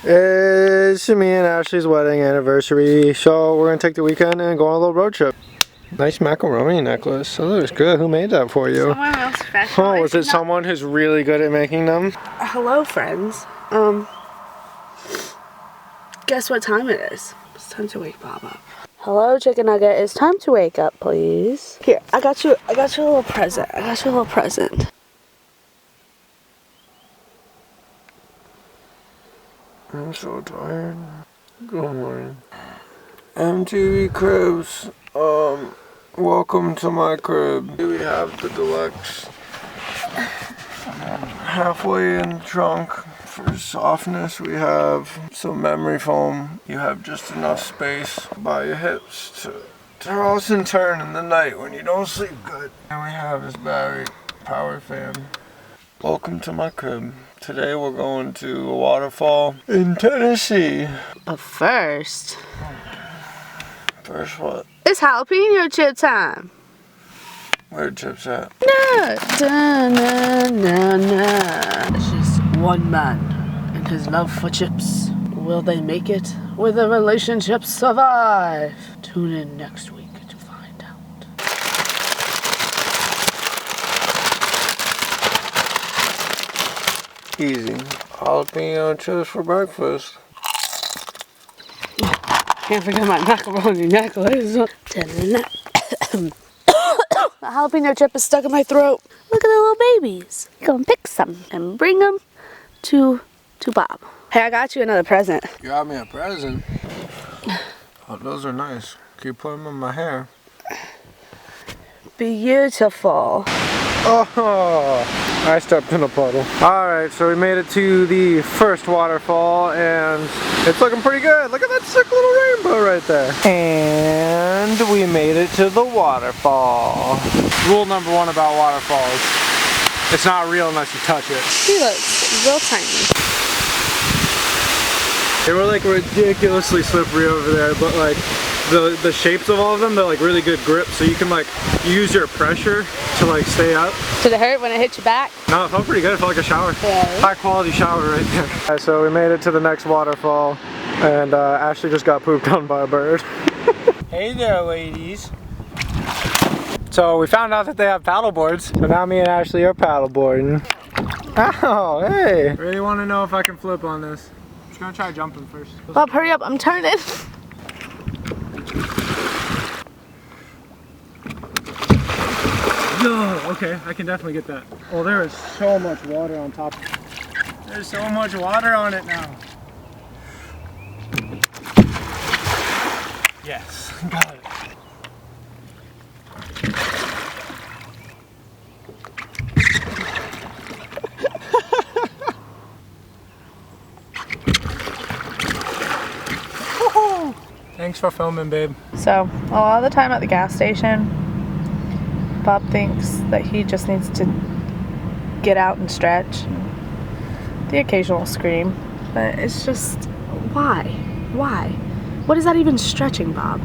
It's me and Ashley's wedding anniversary, so we're gonna take the weekend and go on a little road trip. Nice macaroni necklace. Oh, that looks good. Who made that for you? Someone else special. Oh, was it someone who's really good at making them? Hello, friends. Guess what time it is? It's time to wake Bob up. Hello, chicken nugget. It's time to wake up, please. Here, I got you a little present. I'm so tired. Good morning. MTV Cribs. Welcome to my crib. We have the deluxe. Halfway in the trunk. For softness, we have some memory foam. You have just enough space by your hips to toss and turn in the night when you don't sleep good. And we have this battery power fan. Welcome to my crib. Today we're going to a waterfall in Tennessee. But first what? it's jalapeno chip time. Where are chips at? It's just one man and his love for chips. Will they make it? Will the relationship survive? Tune in next week to find out. Easy. Jalapeno chips for breakfast. Can't forget my macaroni necklace. The jalapeno chip is stuck in my throat. Look at the little babies. Go and pick some and bring them to Bob. Hey, I got you another present. You got me a present? Oh, those are nice. Keep putting them in my hair. Beautiful. Oh, I stepped in a puddle. Alright, so we made it to the first waterfall and it's looking pretty good. Look at that sick little rainbow right there. And we made it to the waterfall. Rule number one about waterfalls. It's not real unless you touch it. He looks real tiny. They were like ridiculously slippery over there, but like the shapes of all of them, they're like really good grip, so you can like use your pressure to like stay up. Did it hurt when it hit you back? No, it felt pretty good. It felt like a shower. Yeah. High quality shower right there. Right, so we made it to the next waterfall and Ashley just got pooped on by a bird. Hey there, ladies. So we found out that they have paddle boards. So now me and Ashley are paddleboarding. Ow, hey. Really want to know if I can flip on this. I'm just gonna try jumping first. Bob, hurry up, I'm turning. No, okay, I can definitely get that. Oh, there is so much water on top. There's so much water on it now. Yes, got it. Thanks for filming, babe. So, a lot of the time at the gas station, Bob thinks that he just needs to get out and stretch. The occasional scream. But it's just, why? Why? What is that even stretching, Bob?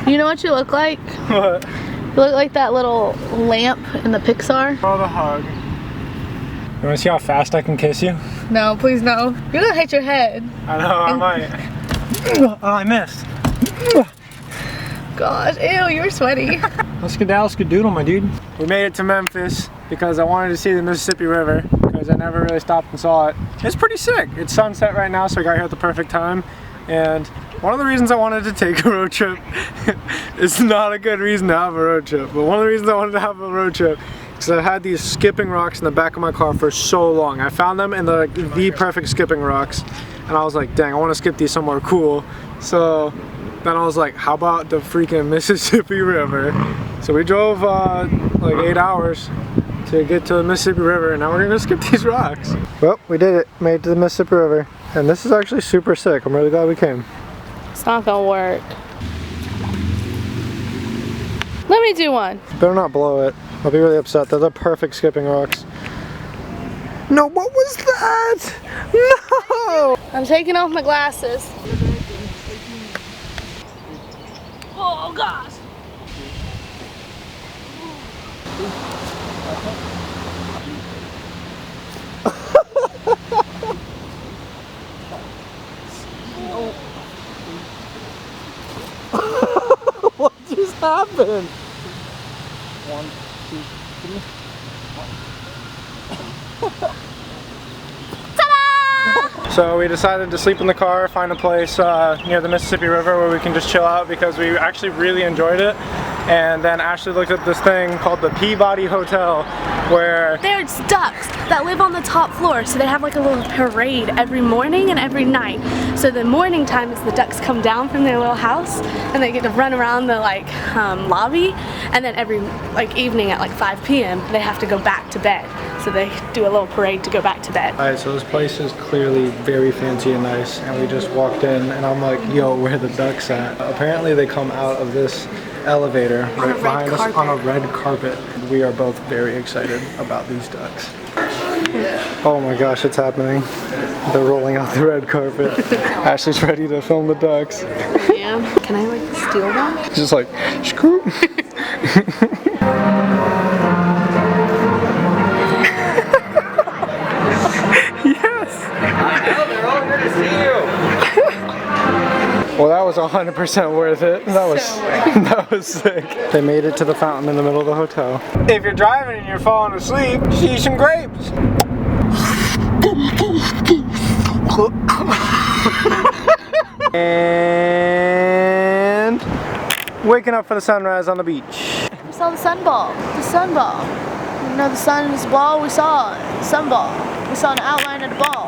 You know what you look like? What? You look like that little lamp in the Pixar. Oh, the hug. You want to see how fast I can kiss you? No, please no. You're gonna hit your head. I know, I might. Oh, I missed. Gosh, ew, you're sweaty. Let's skedaddle, my dude. We made it to Memphis because I wanted to see the Mississippi River because I never really stopped and saw it. It's pretty sick. It's sunset right now, so I got here at the perfect time. And one of the reasons I wanted to take a road trip, it's not a good reason to have a road trip, but one of the reasons I wanted to have a road trip because I've had these skipping rocks in the back of my car for so long. I found them in the perfect skipping rocks, and I was like, dang, I want to skip these somewhere cool. So then I was like, how about the freaking Mississippi River? So we drove like 8 hours to get to the Mississippi River, and now we're gonna skip these rocks. Well, we did it. Made it to the Mississippi River, and this is actually super sick. I'm really glad we came. It's not gonna work. Let me do one. Better not blow it. I'll be really upset. They're the perfect skipping rocks. No, what was that? No! I'm taking off my glasses. Oh gosh. happened? 1, 2, 3. So we decided to sleep in the car, find a place near the Mississippi River where we can just chill out because we actually really enjoyed it. And then Ashley looked at this thing called the Peabody Hotel where there's ducks that live on the top floor, so they have like a little parade every morning and every night. So the morning time is the ducks come down from their little house and they get to run around the lobby, and then every evening at 5 p.m. they have to go back to bed. So they do a little parade to go back to bed. Alright, so this place is clearly very fancy and nice, and we just walked in and I'm like, yo, where are the ducks at? Apparently they come out of this elevator right behind us on a red carpet. We are both very excited about these ducks. Oh my gosh, it's happening. They're rolling out the red carpet. Ashley's ready to film the ducks. Yeah. Can I steal them? Just like, screw. Well, that was 100% worth it. That was sick. They made it to the fountain in the middle of the hotel. If you're driving and you're falling asleep, see some grapes. And waking up for the sunrise on the beach. We saw the sunball. The sunball. You know the sun's ball, we saw it. Sunball. We saw an outline of the ball.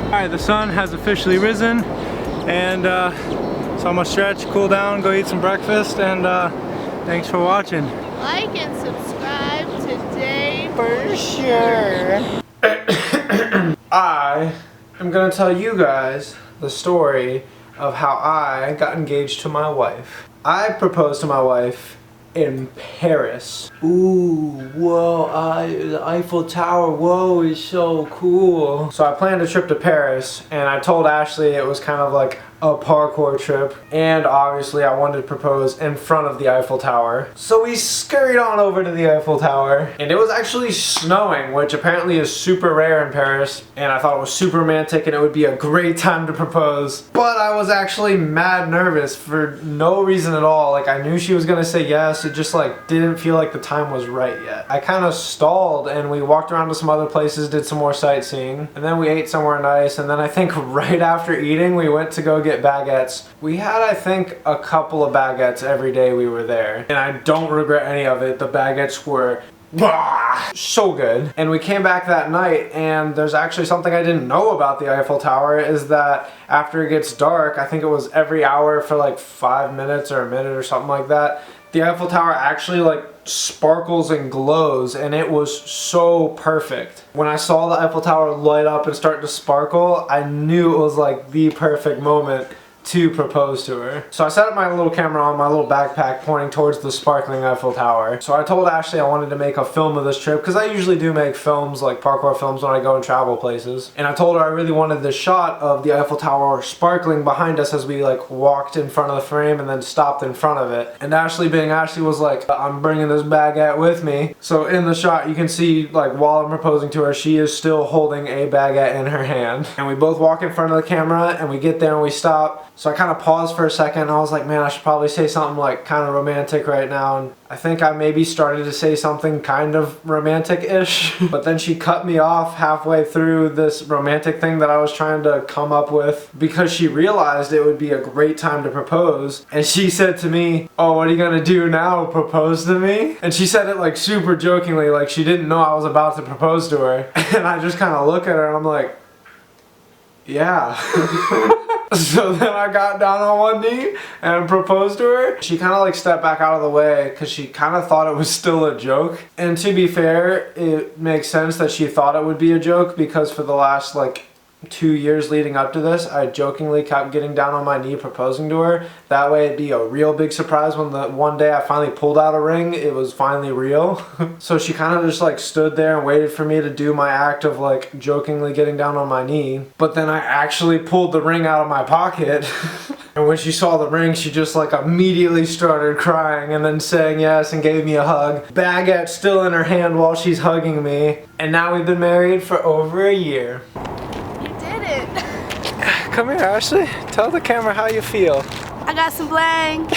Alright, the sun has officially risen, and so I'm gonna stretch, cool down, go eat some breakfast, and thanks for watching. Like and subscribe today For sure. I am gonna tell you guys the story of how I got engaged to my wife. I proposed to my wife in Paris. Ooh, whoa, the Eiffel Tower, whoa, is so cool. So I planned a trip to Paris, and I told Ashley it was kind of like a parkour trip, and obviously I wanted to propose in front of the Eiffel Tower. So we scurried on over to the Eiffel Tower, and it was actually snowing, which apparently is super rare in Paris, and I thought it was super romantic and it would be a great time to propose. But I was actually mad nervous for no reason at all. Like, I knew she was gonna say yes, it just didn't feel like the time was right yet. I kind of stalled, and we walked around to some other places, did some more sightseeing, and then we ate somewhere nice, and then I think right after eating we went to go get baguettes. We had, I think, a couple of baguettes every day we were there, and I don't regret any of it. The baguettes were so good. And we came back that night, and there's actually something I didn't know about the Eiffel Tower, is that after it gets dark, I think it was every hour for 5 minutes or a minute or something like that, the Eiffel Tower actually sparkles and glows, and it was so perfect. When I saw the Eiffel Tower light up and start to sparkle, I knew it was the perfect moment to propose to her. So I set up my little camera on my little backpack pointing towards the sparkling Eiffel Tower. So I told Ashley I wanted to make a film of this trip, because I usually do make films, parkour films, when I go and travel places. And I told her I really wanted this shot of the Eiffel Tower sparkling behind us as we walked in front of the frame and then stopped in front of it. And Ashley, being Ashley, was like, I'm bringing this baguette with me. So in the shot you can see while I'm proposing to her, she is still holding a baguette in her hand. And we both walk in front of the camera, and we get there and we stop. So I kind of paused for a second, and I was like, man, I should probably say something kind of romantic right now. And I think I maybe started to say something kind of romantic-ish. But then she cut me off halfway through this romantic thing that I was trying to come up with, because she realized it would be a great time to propose. And she said to me, oh, what are you gonna do now, propose to me? And she said it super jokingly, she didn't know I was about to propose to her. And I just kind of look at her and I'm like, Yeah. So then I got down on one knee and proposed to her. She kind of like stepped back out of the way because she kind of thought it was still a joke. And to be fair, it makes sense that she thought it would be a joke because for the last like 2 years leading up to this, I jokingly kept getting down on my knee proposing to her. That way it'd be a real big surprise when the one day I finally pulled out a ring, it was finally real. So she kind of just like stood there and waited for me to do my act of like jokingly getting down on my knee. But then I actually pulled the ring out of my pocket. And when she saw the ring, she just like immediately started crying and then saying yes and gave me a hug. Baguette still in her hand while she's hugging me. And now we've been married for over a year. Come here, Ashley. Tell the camera how you feel. I got some blank.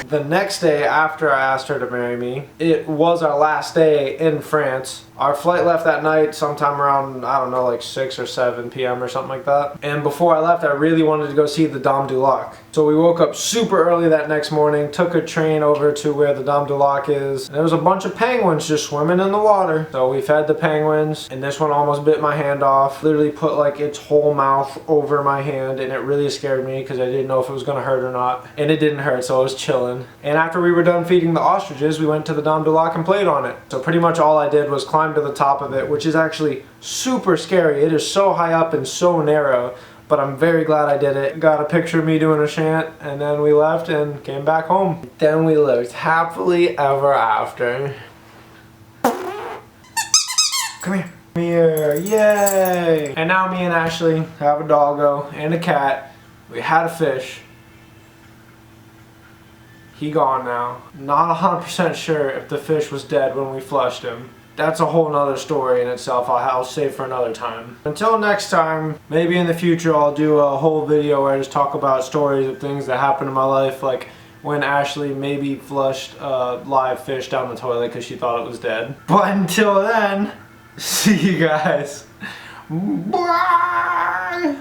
The next day after I asked her to marry me, it was our last day in France. Our flight left that night sometime around, I don't know, like 6 or 7 p.m. or something like that. And before I left, I really wanted to go see the Dame du Lac. So we woke up super early that next morning, took a train over to where the Dame du Lac is. And there was a bunch of penguins just swimming in the water. So we fed the penguins, and this one almost bit my hand off. Literally put like its whole mouth over my hand, and it really scared me because I didn't know if it was gonna hurt or not. And it didn't hurt, so I was chilling. And after we were done feeding the ostriches, we went to the Dame du Lac and played on it. So pretty much all I did was climb to the top of it, which is actually super scary. It is so high up and so narrow, but I'm very glad I did it. Got a picture of me doing a chant, and then we left and came back home. Then we lived happily ever after. Come here. Come here, yay! And now me and Ashley have a doggo and a cat. We had a fish. He gone now. Not 100% sure if the fish was dead when we flushed him. That's a whole nother story in itself. I'll save for another time. Until next time, maybe in the future I'll do a whole video where I just talk about stories of things that happened in my life, like when Ashley maybe flushed a live fish down the toilet because she thought it was dead. But until then, see you guys. Bye!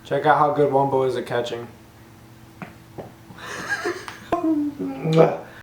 Check out how good Wumbo is at catching.